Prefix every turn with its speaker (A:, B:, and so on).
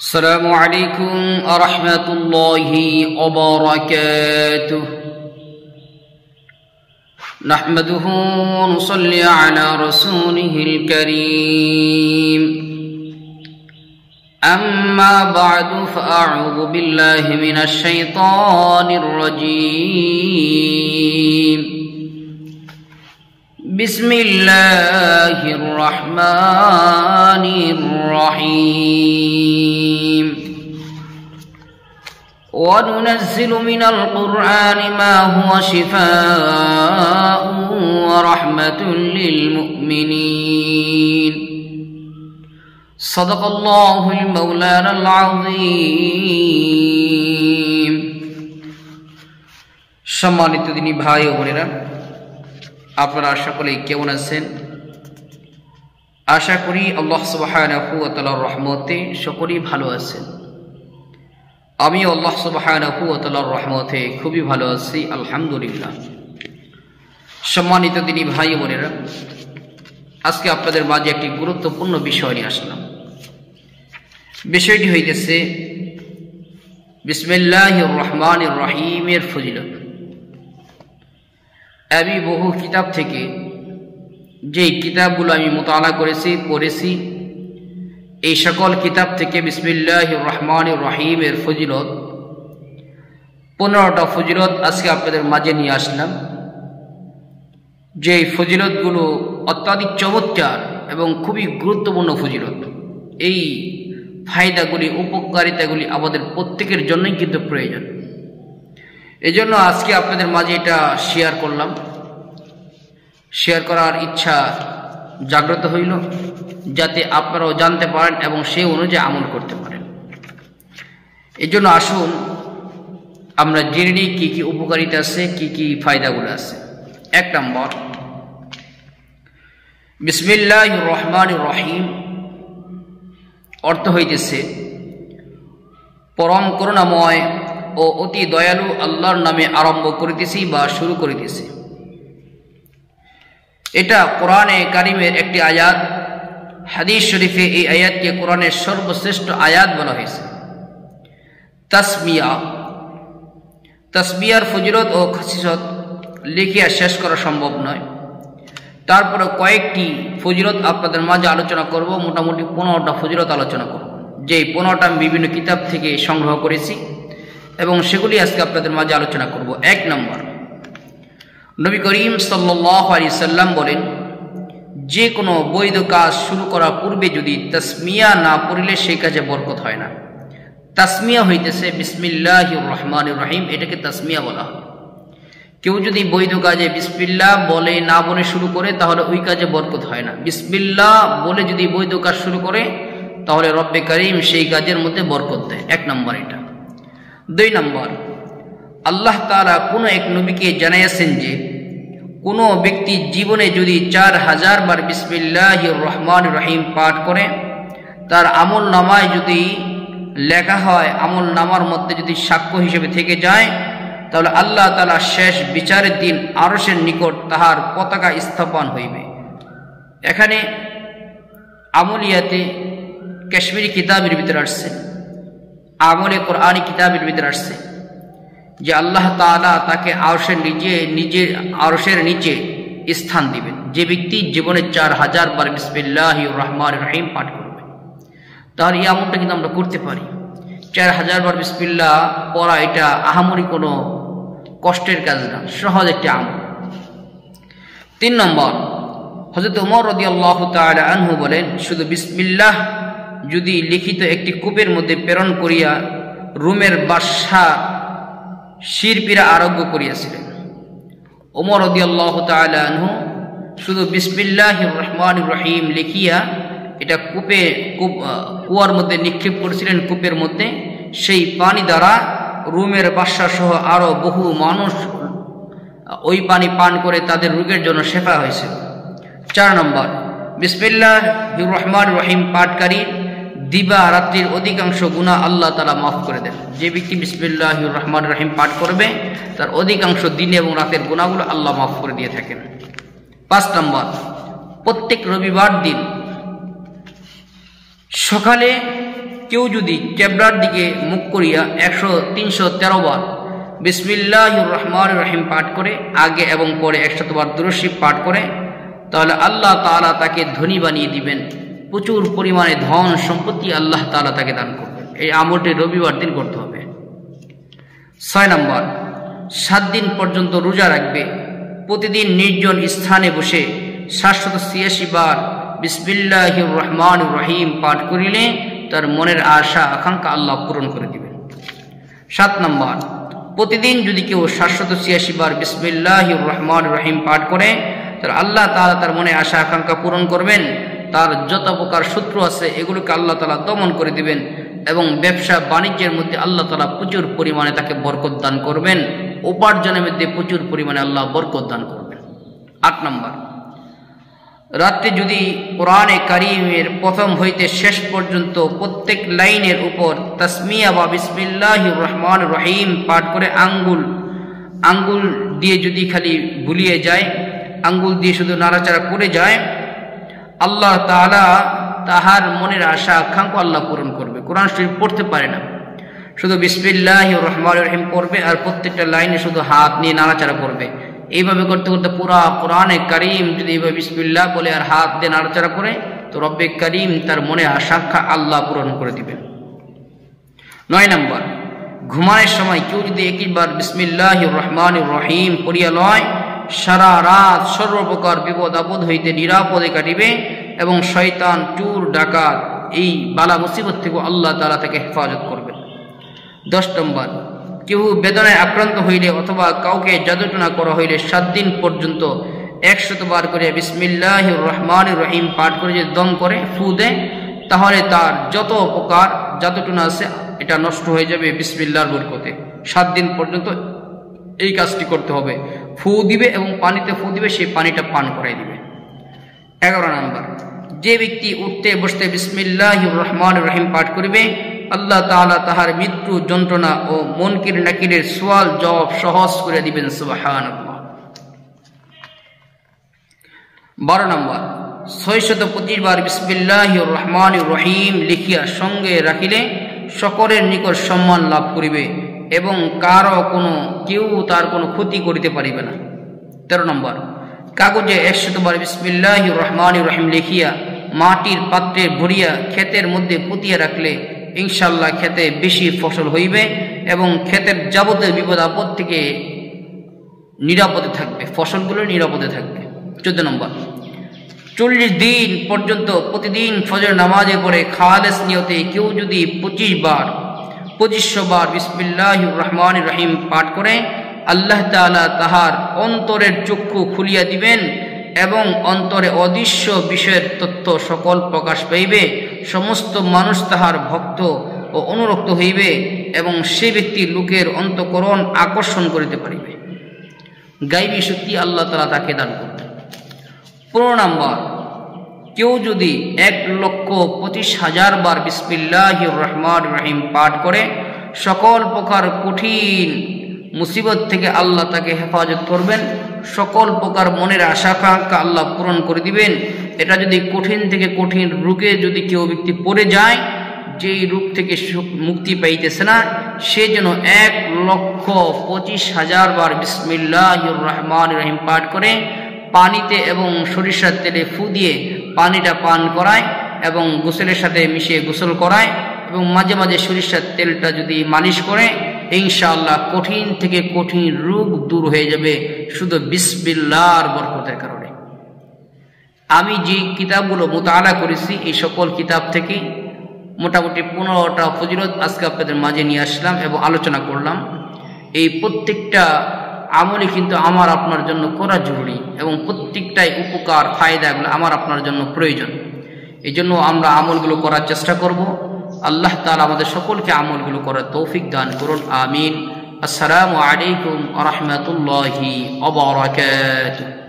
A: السلام عليكم ورحمة الله وبركاته. نحمده ونصلي على رسوله الكريم. أما بعد فأعوذ بالله من الشيطان الرجيم. بسم الله الرحمن الرحيم. وننزل من القرآن ما هو شفاء ورحمة للمؤمنين. صدق الله المولانا العظيم. সম্মানিত দিনী ভাই ও বোনেরা, আপনারা সকলেই কেমন আছেন? আশা করি আল্লাহ সুবহানাহু ওয়া তাআলার রহমতে সকলেই ভালো আছেন। আমি আল্লাহ সুবহানাহু ওয়া তাআলার রহমতে খুবই ভালো আছি, আলহামদুলিল্লাহ। সম্মানিত দিনী ভাই ও বোনেরা, আজকে আপনাদের মাঝে একটি গুরুত্বপূর্ণ বিষয় নিয়ে আসলাম। বিষয়টি হইতেছে বিসমিল্লাহির রহমানির রহিমের ফজিলত। আমি বহু কিতাব থেকে যে কিতাবগুলো আমি মুতালা করেছি, পড়েছি, এই সকল কিতাব থেকে বিসমিল্লাহির রহমানির রহিমের ফজিলত 15টা ফজিলত আজকে আপনাদের মাঝে নিয়ে আসলাম। যে ফজিলতগুলো অত্যাধিক চমৎকার এবং খুবই গুরুত্বপূর্ণ ফজিলত। এই ফায়দাগুলি, উপকারিতাগুলি আমাদের প্রত্যেকের জন্যই কিন্তু প্রয়োজন। এজন্য আজকে আপনাদের মাঝে এটা শেয়ার করলাম। শেয়ার করার ইচ্ছা জাগ্রত হইল, যাতে আপনারাও জানতে পারেন এবং সেই অনুযায়ী আমল করতে পারেন। এজন্য আসুন আমরা জেনে নিই কী কী উপকারিতা আছে, কী কী ফায়দাগুলো আছে। 1 নম্বর, বিসমিল্লাহির রহমানির রহিম অর্থ হইতেছে পরম করুণাময় ও অতি দয়ালু আল্লাহর নামে আরম্ভ করিতেছি বা শুরু করিতেছি। এটা কোরআনে কারিমের একটি আয়াত। হাদিস শরীফে এই আয়াতকে কোরআনের সর্বশ্রেষ্ঠ আয়াত বলা হয়েছে। তাসবিয়ার ফজিলত ও খাসিসত লিখিয়া শেষ করা সম্ভব নয়। তারপরে কয়েকটি ফজিলত আপনাদের মাঝে আলোচনা করব। মোটামুটি 15টা ফজিলত আলোচনা করব, যে 15টা আমি বিভিন্ন কিতাব থেকে সংগ্রহ করেছি এবং সেগুলি আজকে আপনাদের মাঝে আলোচনা করব। 1 নম্বর, নবী করিম সাল্লাল্লাহু আলাইহি সাল্লাম বলেন, যে কোনো বৈধ কাজ শুরু করার পূর্বে যদি তাসমিয়া না পড়লে সেই কাজে বরকত হয় না। তাসমিয়া হইতেছে বিসমিল্লাহির রহমানির রহিম, এটাকে তাসমিয়া বলা হয়। কেউ যদি বৈধ কাজে বিসমিল্লাহ বলে না বলে শুরু করে, তাহলে ওই কাজে বরকত হয় না। বিসমিল্লাহ বলে যদি বৈধ কাজ শুরু করে, তাহলে রব্বে কারীম সেই কাজের মধ্যে বরকত দেয়। 1 নম্বর এটা। 2 নম্বর, আল্লাহ তাআলা কোনো এক নবীকে জানাইয়াছেন যে কোনো ব্যক্তি জীবনে যদি 4000 বার বিসমিল্লাহির রহমানির রহিম পাঠ করে, তার আমল নামায় যদি লেখা হয়, আমল নামার মধ্যে যদি সাক্ষ্য হিসেবে থেকে যায়, তাহলে আল্লাহ তাআলা শেষ বিচারের দিন আরশের নিকট তাহার পতাকা স্থাপন হইবে। এখানে আমলিয়াতে কাশ্মীরি কিতাবের ভিতরে আসছে, আমলে কোরআনী কিতাবের ভিতরে আসছে যে আল্লাহ তাআলা তাকে আরশের নিচে স্থান দিবেন যে ব্যক্তি জীবনে 4000 বার বিসমিল্লাহির রহমানির রহিম পাঠ করবে। তাহলে এই আমলটা কিন্তু আমরা করতে পারি। 4000 বার বিসমিল্লাহ পড়া এটা আহামরি কোনো কষ্টের কাজ না, সহজ একটি আমল। 3 নম্বর, হযরত ওমর রাদিয়াল্লাহু তাআলা আনহু বলেন, শুধু বিসমিল্লাহ যদি লিখিত একটি কূপের মধ্যে প্রেরণ করিয়া রোমের বাদশাহ শিরপিরা আরোগ্য করিয়াছিলেন। ওমর রাদিয়াল্লাহু তাআলা আনহু শুধু বিসমিল্লাহির রহমানির রহিম লিখিয়া এটা কুয়ার মধ্যে নিক্ষেপ করেছিলেন, কূপের মধ্যে। সেই পানি দ্বারা রোমের বাদশাহ সহ আরো বহু মানুষ ওই পানি পান করে তাদের রোগের জন্য শেফা হয়েছিল। 4 নম্বর, বিসমিল্লাহির রহমানির রহিম পাঠকারী দিবা রাত্রির অধিকাংশ গুনাহ আল্লাহ তাআলা মাফ করে দেন। যে ব্যক্তি বিসমিল্লাহির রহমানির রহিম পাঠ করবে, তার অধিকাংশ দিন এবং রাতের গুনাহগুলো আল্লাহ মাফ করে দিয়ে থাকেন। 5 নম্বর, প্রত্যেক রবিবার দিন সকালে কেউ যদি কেবলার দিকে মুখ করিয়া 313 বার বিসমিল্লাহির রহমানির রহিম পাঠ করে, আগে এবং পরে 100 বার দুরূদ শরীফ পাঠ করে, তাহলে আল্লাহ তাআলা তাকে ধনী বানিয়ে দিবেন। প্রচুর পরিমাণে ধন সম্পত্তি আল্লাহ তাআলা তাকে দান করবেন। এই আমলটি রবিবার দিন করতে হবে। 6 নম্বর, 7 দিন পর্যন্ত রোজা রাখবে। প্রতিদিন নির্জন স্থানে বসে 786 বার বিসমিল্লাহির রহমানির রহিম পাঠ করিলে তার মনের আশা আকাঙ্ক্ষা আল্লাহ পূরণ করে দিবেন। 7 নম্বর, প্রতিদিন যদি কেউ 786 বার বিসমিল্লাহির রহমানির রহিম পাঠ করে, তার আল্লাহ তাআলা তার মনে আশা আকাঙ্ক্ষা পূরণ করবেন। তার যত প্রকার শত্রু আছে এগুলোকে আল্লাহ তাআলা দমন করে দিবেন এবং ব্যবসা বাণিজ্যের মধ্যে আল্লাহ তাআলা প্রচুর পরিমাণে তাকে বরকত দান করবেন। উপার্জনের মধ্যে প্রচুর পরিমাণে আল্লাহ বরকত দান করবেন। 8 নম্বর, রাত্রে যদি কোরআনে কারীমের প্রথম হইতে শেষ পর্যন্ত প্রত্যেক লাইনের উপর তাসমিয়া বা বিসমিল্লাহির রহমানির রহিম পাঠ করে আঙ্গুল দিয়ে যদি খালি ভুলিয়ে যায়, আঙ্গুল দিয়ে শুধু নাড়াচাড়া করে যায়, আল্লাহ তাআলা তাহার মনের আশা আকাঙ্ক্ষা আল্লাহ পূরণ করবে। কোরআন শরীফ পড়তে পারে না, শুধু বিসমিল্লাহির রহমানির রহিম পড়বে আর প্রত্যেকটা লাইনে শুধু হাত নিয়ে নাড়াচাড়া করবে। এইভাবে করতে করতে পুরা কোরআনে কারীম যদি এইভাবে বিসমিল্লাহ বলে আর হাত দিয়ে নাড়াচাড়া করে, তো রব্বে কারীম তার মনে আশা আল্লাহ পূরণ করে দিবেন। 9 নম্বর, ঘুমানোর সময় কেউ যদি একবার বিসমিল্লাহির রহমানির রহিম পড়িয়া লয়, সারা রাত সর্বপ্রকার বিপদ আপদ হইতে নিরাপদে কাটিবে এবং শয়তান, চোর, ডাকাত এই বালা মুসিবত থেকে আল্লাহ তাআলা তাকে হেফাজত করবেন। 10 নম্বর, কেউ বেদনায় আক্রান্ত হইলে অথবা কাউকে জাদুটনা করা হইলে 7 দিন পর্যন্ত 100 বার করে বিসমিল্লাহির রহমানির রহিম পাঠ করে যদি দম করে ফু দেয়, তাহলে তার যত প্রকার জাদুটনা আছে এটা নষ্ট হয়ে যাবে বিসমিল্লাহর বরকতে। 7 দিন পর্যন্ত এই কাজটি করতে হবে। ফু দিবে এবং পানিতে ফু দিবে, সেই পানিটা পান করাই দিবে। 11 নম্বর, যে ব্যক্তি উঠতে বসতে বিসমিল্লাহির রহমানির রহিম পাঠ করিবে, আল্লাহ তাআলা তাহার মৃত্যু যন্ত্রণা ও মুনকির নাকিরের সওয়াল জবাব সহজ করে দিবেন। সুবহানাল্লাহ। 12 নম্বর, 625 বার বিসমিল্লাহির রহমানির রহিম লিখিয়া সঙ্গে রাখিলে সকলের নিকট সম্মান লাভ করিবে এবং কেউ তার কোনো ক্ষতি করিতে পারিবে না। 13 নম্বর, কাগজে 100 বার বিসমিল্লাহির রহমানির রহিম লিখিয়া মাটির পাত্রে ভরিয়া ক্ষেতের মধ্যে পুঁতিয়া রাখলে ইনশাআল্লাহ ক্ষেতে বেশি ফসল হইবে এবং ক্ষেতের যাবতীয় বিপদ আপদ থেকে নিরাপদে থাকবে, ফসলগুলো নিরাপদে থাকবে। 14 নম্বর, 40 দিন পর্যন্ত প্রতিদিন ফজর নামাজের পরে খালেস নিয়তে কেউ যদি 2500 বার বিসমিল্লাহির রহমানির রহিম পাঠ করে, আল্লাহ তাআলা তাহার অন্তরের চক্ষু খুলিয়া দিবেন এবং অন্তরে অদৃশ্য বিষয়ের তথ্য সকল প্রকাশ পাইবে। সমস্ত মানুষ তাহার ভক্ত ও অনুরক্ত হইবে এবং সে ব্যক্তি লোকের অন্তঃকরণ আকর্ষণ করিতে পারিবে। গায়বী শক্তি আল্লাহ তাআলা তাকে দান করবেন। 15 নম্বর, কেউ যদি 1,25,000 বার বিসমিল্লাহির রহমানির রহিম পাঠ করে, সকল প্রকার কঠিন মুসিবত থেকে আল্লাহ তাকে হেফাজত করবেন, সকল প্রকার মনের আশা আকাঙ্ক্ষা আল্লাহ পূরণ করে দিবেন। এটা যদি কঠিন থেকে কঠিন রোগে যদি কেউ ব্যক্তি পড়ে যায়, যেই রোগ থেকে মুক্তি পাইতেছে না, সে যেন 1,25,000 বার বিসমিল্লাহির রহমানির রহিম পাঠ করে পানিতে এবং সরিষার তেলে ফু দিয়ে পানিটা পান করায় এবং গোসলের সাথে মিশিয়ে গোসল করায় এবং মাঝে মাঝে সরিষার তেলটা যদি মালিশ করে, ইনশাআল্লাহ কঠিন থেকে কঠিন রোগ দূর হয়ে যাবে শুধু বিসমিল্লাহর বরকতের কারণে। আমি যে কিতাবগুলো মুতাআলা করেছি এই সকল কিতাব থেকে মোটামুটি 15টা ফজিলত আজকে আপনাদের মাঝে নিয়ে আসলাম এবং আলোচনা করলাম। এই প্রত্যেকটা আমলই কিন্তু আমার আপনার জন্য করা জরুরি এবং প্রত্যেকটাই উপকার ফায়দাগুলো আমার আপনার জন্য প্রয়োজন। এই জন্য আমরা আমলগুলো করার চেষ্টা করব। আল্লাহ তাআলা আমাদের সকলকে আমলগুলো করার তৌফিক দান করুন। আমিন। আসসালামু আলাইকুম ওয়া রাহমাতুল্লাহি ওয়া বারাকাতুহু।